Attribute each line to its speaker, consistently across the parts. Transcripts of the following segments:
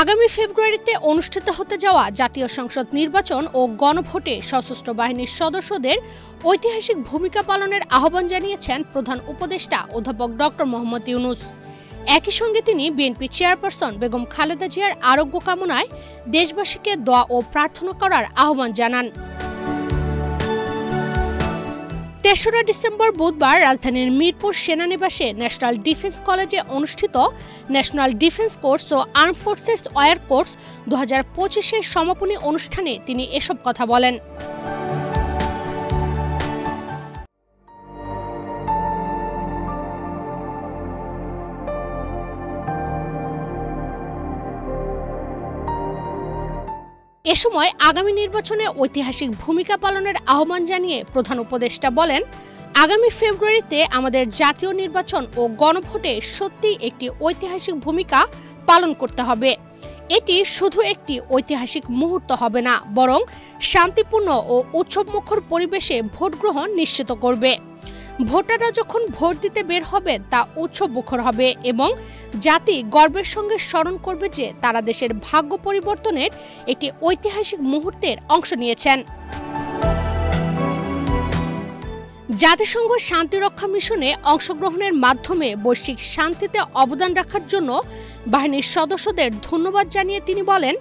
Speaker 1: আগামী ফেব্রুয়ারিতে অনুষ্ঠিত হতে যাওয়া জাতীয় সংসদ নির্বাচন ও গণভোটে সশস্ত্র বাহিনীর সদস্যদের ঐতিহাসিক ভূমিকা পালনের আহ্বান জানিয়েছেন প্রধান উপদেষ্টা অধ্যাপক ডক্টর মোহাম্মদ ইউনূস। একই সঙ্গে তিনি বিএনপি চেয়ারপারসন বেগম খালেদা জিয়ার আরোগ্য কামনায় দেশবাসীকে দোয়া ও প্রার্থনা করার আহ্বান জানান। ৩রা ডিসেম্বর বুধবার রাজধানীর মিরপুর সেনানিবাসে ন্যাশনাল ডিফেন্স কলেজে অনুষ্ঠিত ন্যাশনাল ডিফেন্স কোর্স ও আর্ম ফোর্সেস ওয়্যার কোর্স ২০২৫-এর সমাপনী অনুষ্ঠানে তিনি এসব কথা বলেন। এ সময় আগামী নির্বাচনে ঐতিহাসিক ভূমিকা পালনের আহ্বান জানিয়ে প্রধান উপদেষ্টা বলেন, আগামী ফেব্রুয়ারিতে আমাদের জাতীয় নির্বাচন ও গণভোটে সত্যিই একটি ঐতিহাসিক ভূমিকা পালন করতে হবে। এটি শুধু একটি ঐতিহাসিক মুহূর্ত হবে না, বরং শান্তিপূর্ণ ও উৎসবমুখর পরিবেশে ভোট গ্রহণ নিশ্চিত করবে। ভোটাররা যখন ভোট দিতে বের হবে তা উৎসবমুখর হবে এবং জাতি গর্বের সঙ্গে স্মরণ করবে যে তারা দেশের ভাগ্য পরিবর্তনের একটি ঐতিহাসিক মুহূর্তের অংশ নিয়েছেন। জাতিসংঘ শান্তিরক্ষা মিশনে অংশগ্রহণের মাধ্যমে বৈশ্বিক শান্তিতে অবদান রাখার জন্য বাহিনীর সদস্যদের ধন্যবাদ জানিয়ে তিনি বলেন,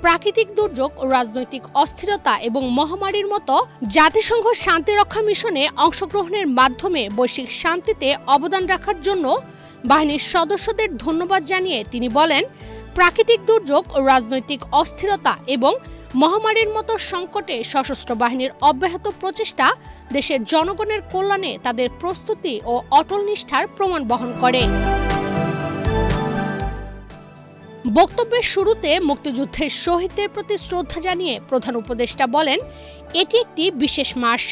Speaker 1: প্রাকৃতিক দুর্যোগ, রাজনৈতিক অস্থিরতা এবং মহামারীর মতো জাতিসংঘ শান্তিরক্ষা মিশনে অংশগ্রহণের মাধ্যমে বৈশ্বিক শান্তিতে অবদান রাখার জন্য বাহিনীর সদস্যদের ধন্যবাদ জানিয়ে তিনি বলেন, প্রাকৃতিক দুর্যোগ, রাজনৈতিক অস্থিরতা এবং মহামারীর মতো সংকটে সশস্ত্র বাহিনীর অব্যাহত প্রচেষ্টা দেশের জনগণের কল্যাণে তাদের প্রস্তুতি ও অটল নিষ্ঠার প্রমাণ বহন করে। বক্তব্যের শুরুতে মুক্তিযুদ্ধের শহীদদের প্রতি শ্রদ্ধা জানিয়ে প্রধান উপদেষ্টা বলেন, এটি একটি বিশেষ মাস,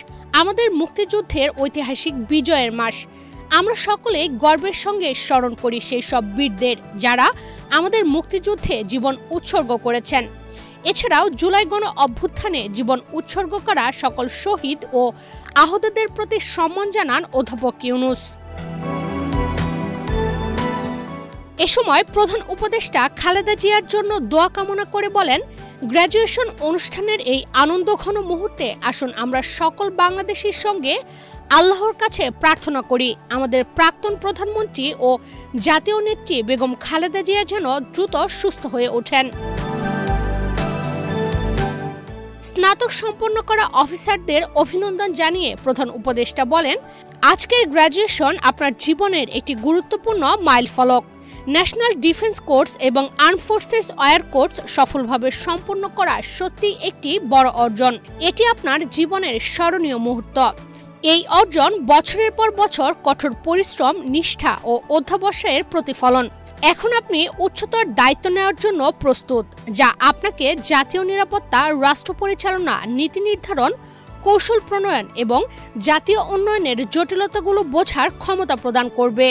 Speaker 1: আমাদের মুক্তিযুদ্ধের ঐতিহাসিক বিজয়ের মাস। আমরা সকলেই গর্বের সঙ্গে স্মরণ করি সেই সব বীরদের যারা আমাদের মুক্তিযুদ্ধে জীবন উৎসর্গ করেছেন। এছাড়াও জুলাই গণ অভ্যুত্থানে জীবন উৎসর্গ করা সকল শহীদ ও আহতদের প্রতি সম্মান জানান অধ্যাপক ইউনূস। এ সময় প্রধান উপদেষ্টা খালেদা জিয়ার জন্য দোয়া কামনা করে বলেন, গ্র্যাজুয়েশন অনুষ্ঠানের এই আনন্দঘন মুহূর্তে আসুন আমরা সকল বাংলাদেশির সঙ্গে আল্লাহর কাছে প্রার্থনা করি আমাদের প্রাক্তন প্রধানমন্ত্রী ও জাতীয় নেত্রী বেগম খালেদা জিয়া যেন দ্রুত সুস্থ হয়ে ওঠেন। স্নাতক সম্পন্ন করা অফিসারদের অভিনন্দন জানিয়ে প্রধান উপদেষ্টা বলেন, আজকের গ্র্যাজুয়েশন আপনার জীবনের একটি গুরুত্বপূর্ণ মাইলফলক। ন্যাশনাল ডিফেন্স কোর্স এবং আর্ম ফোর্সেস ওয়্যার কোর্স সফলভাবে সম্পন্ন করা সত্যি একটি বড় অর্জন। এটি আপনার জীবনের স্মরণীয় মুহূর্ত। এই অর্জন বছরের পর বছর কঠোর পরিশ্রম, নিষ্ঠা ও অধ্যবসায়ের প্রতিফলন। এখন আপনি উচ্চতর দায়িত্ব নেওয়ার জন্য প্রস্তুত, যা আপনাকে জাতীয় নিরাপত্তা, রাষ্ট্র পরিচালনা, নীতি নির্ধারণ, কৌশল প্রণয়ন এবং জাতীয় উন্নয়নের জটিলতাগুলো বোঝার ক্ষমতা প্রদান করবে।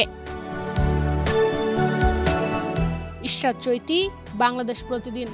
Speaker 1: ইশরাত চৈতি, বাংলাদেশ প্রতিদিন।